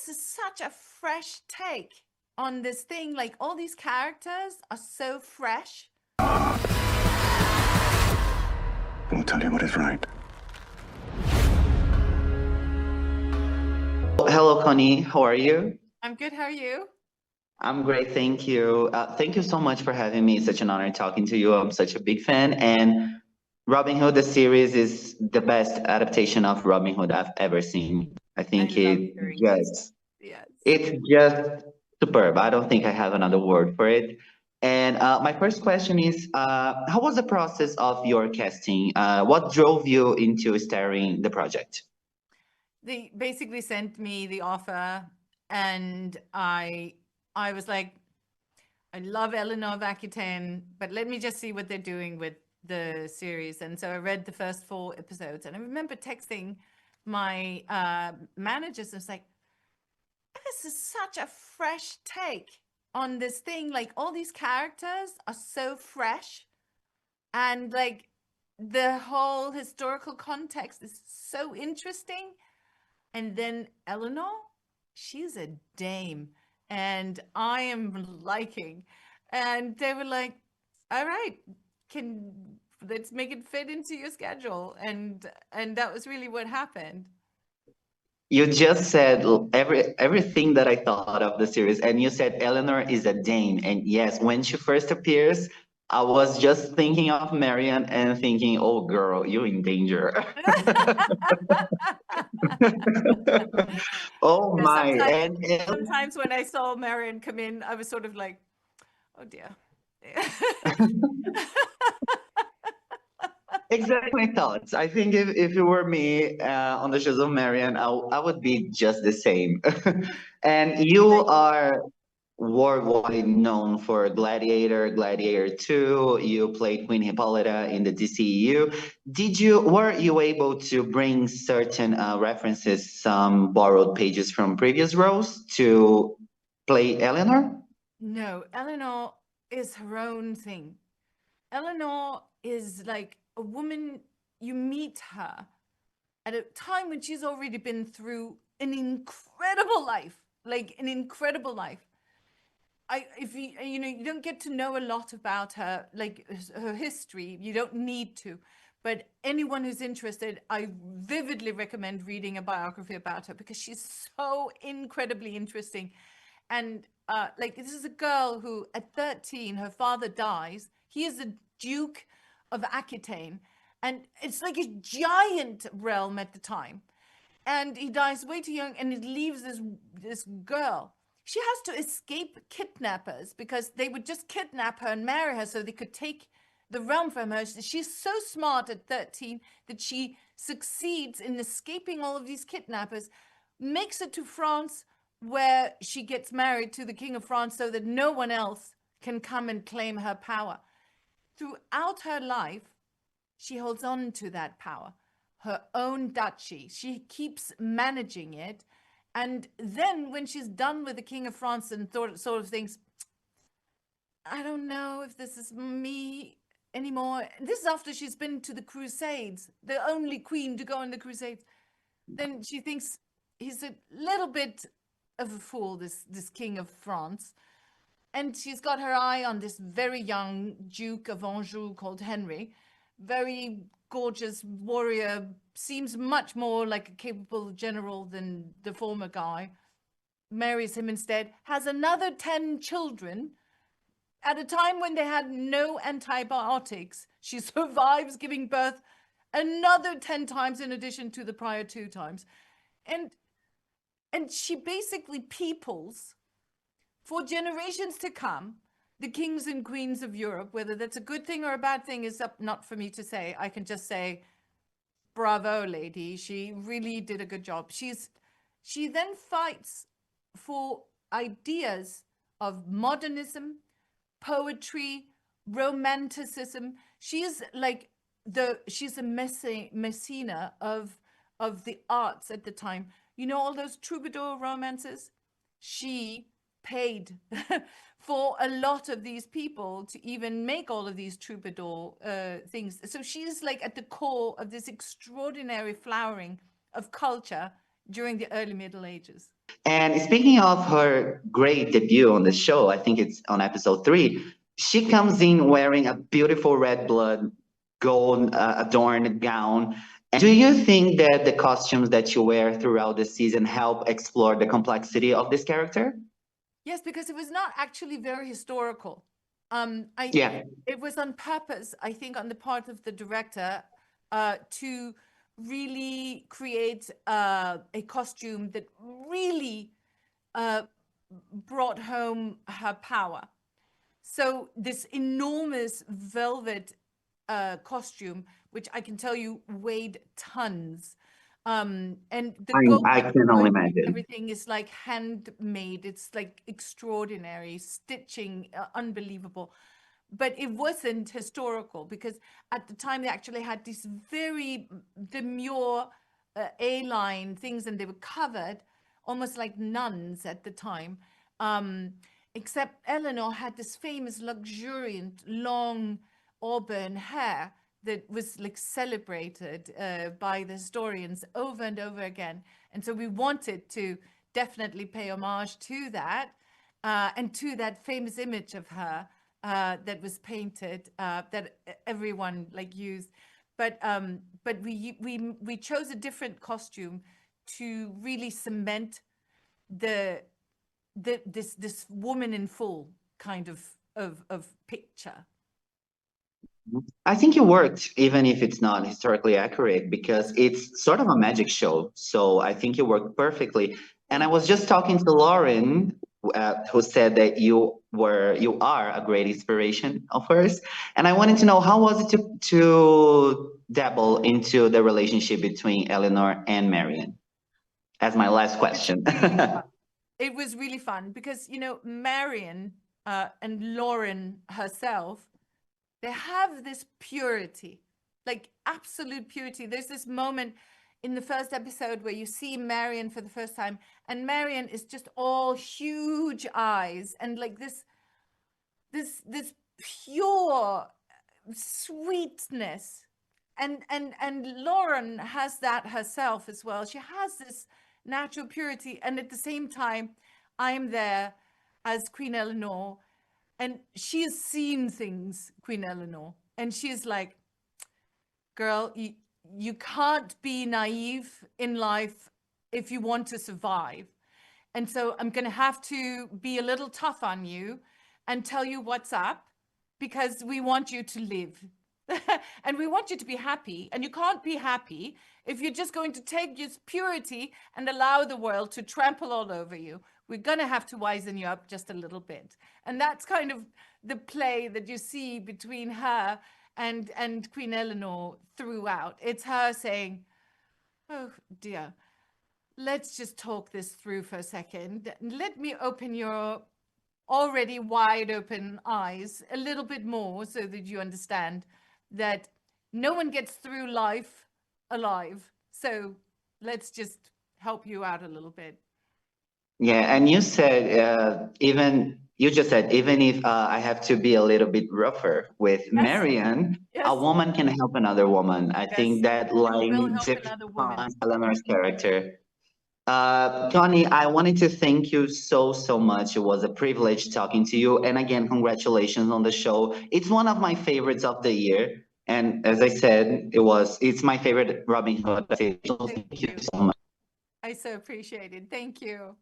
this is such a fresh take on this thing. Like all these characters are so fresh. We'll tell you what is right. Hello, Connie. How are you? I'm good. How are you? I'm great, thank you. Thank you so much for having me. It's such an honor talking to you. I'm such a big fan. And Robin Hood, the series, is the best adaptation of Robin Hood I've ever seen. I think love hearing this. Yes. it's just superb. I don't think I have another word for it. And my first question is, how was the process of your casting? What drove you into starring the project? They basically sent me the offer, and I was like, I love Eleanor of Aquitaine, but let me just see what they're doing with the series. And so I read the first 4 episodes, and I remember texting my managers. I was like, this is such a fresh take on this thing. Like all these characters are so fresh, and like the whole historical context is so interesting. And then Eleanor, she's a dame, and I am liking. And they were like, all right, let's make it fit into your schedule. And that was really what happened. You just said everything that I thought of the series, and you said Eleanor is a dame. And yes, when she first appears, I was just thinking of Marian and thinking, oh girl, you're in danger. Oh my. Sometimes when I saw Marian come in, I was sort of like, oh dear. Exactly my thoughts. I think if it were me on the shows of Marian, I would be just the same. And you are worldwide known for Gladiator, Gladiator 2. You played Queen Hippolyta in the DCEU. Were you able to bring certain references, some borrowed pages from previous roles to play Eleanor? No, Eleanor is her own thing. Eleanor is like a woman, you meet her at a time when she's already been through an incredible life, like an incredible life. If you don't get to know a lot about her, like her history, you don't need to. But anyone who's interested, I vividly recommend reading a biography about her because she's so incredibly interesting. And like this is a girl who at 13, her father dies. He is the Duke of Aquitaine, and it's like a giant realm at the time. And he dies way too young, and it leaves this girl. She has to escape kidnappers because they would just kidnap her and marry her so they could take the realm from her. She's so smart at 13 that she succeeds in escaping all of these kidnappers, makes it to France, where she gets married to the King of France so that no one else can come and claim her power. Throughout her life, she holds on to that power, her own duchy. She keeps managing it. And then when she's done with the King of France and sort of thinks, I don't know if this is me anymore. This is after she's been to the Crusades, the only queen to go on the Crusades. Then she thinks he's a little bit of a fool, this King of France. And she's got her eye on this very young Duke of Anjou called Henry, very gorgeous warrior, seems much more like a capable general than the former guy, marries him instead, has another 10 children. At a time when they had no antibiotics, she survives giving birth another 10 times in addition to the prior 2 times. And she basically peoples for generations to come the kings and queens of Europe. Whether that's a good thing or a bad thing is not for me to say. I can just say, bravo, lady. She really did a good job. She then fights for ideas of modernism, poetry, romanticism. She's like she's a messina of the arts at the time. You know, all those troubadour romances? She paid for a lot of these people to even make all of these troubadour things. So she's like at the core of this extraordinary flowering of culture during the early Middle Ages. And speaking of her great debut on the show, I think it's on episode 3, she comes in wearing a beautiful red blood gold adorned gown. And do you think that the costumes that you wear throughout the season help explore the complexity of this character? Yes, because it was not actually very historical. Yeah. It was on purpose, I think, on the part of the director, to really create a costume that really brought home her power. So this enormous velvet costume, which I can tell you weighed tons. And the gold I can only embroidery, imagine. everything is like handmade. It's like extraordinary stitching, unbelievable. But it wasn't historical because at the time they actually had these very demure A-line things, and they were covered almost like nuns at the time. Except Eleanor had this famous luxuriant long auburn hair that was like celebrated by the historians over and over again. And so we wanted to definitely pay homage to that and to that famous image of her that was painted that everyone like used. But we chose a different costume to really cement this woman in full kind of picture. I think it worked, even if it's not historically accurate, because it's sort of a magic show. So I think it worked perfectly. And I was just talking to Lauren, who said that you are a great inspiration of hers. And I wanted to know, how was it to dabble into the relationship between Eleanor and Marian? As my last question. It was really fun because, you know, Marian and Lauren herself, they have this purity, like absolute purity. There's this moment in the first episode where you see Marian for the first time, and Marian is just all huge eyes and like this pure sweetness. And Lauren has that herself as well. She has this natural purity, and at the same time, I'm there as Queen Eleanor. And she has seen things, Queen Eleanor, and she's like, girl, you can't be naive in life if you want to survive. And so I'm going to have to be a little tough on you and tell you what's up, because we want you to live. And we want you to be happy. And you can't be happy if you're just going to take your purity and allow the world to trample all over you. We're going to have to wisen you up just a little bit. And that's kind of the play that you see between her and Queen Eleanor throughout. It's her saying, oh dear, let's just talk this through for a second. Let me open your already wide open eyes a little bit more so that you understand that no one gets through life alive. So let's just help you out a little bit. Yeah, and you said you just said even if I have to be a little bit rougher with Marian, a woman can help another woman. I think that line defines Eleanor's character. Connie, I wanted to thank you so much. It was a privilege talking to you, and again, congratulations on the show. It's one of my favorites of the year, and as I said, it's my favorite Robin Hood. Thank you so much. I so appreciate it. Thank you.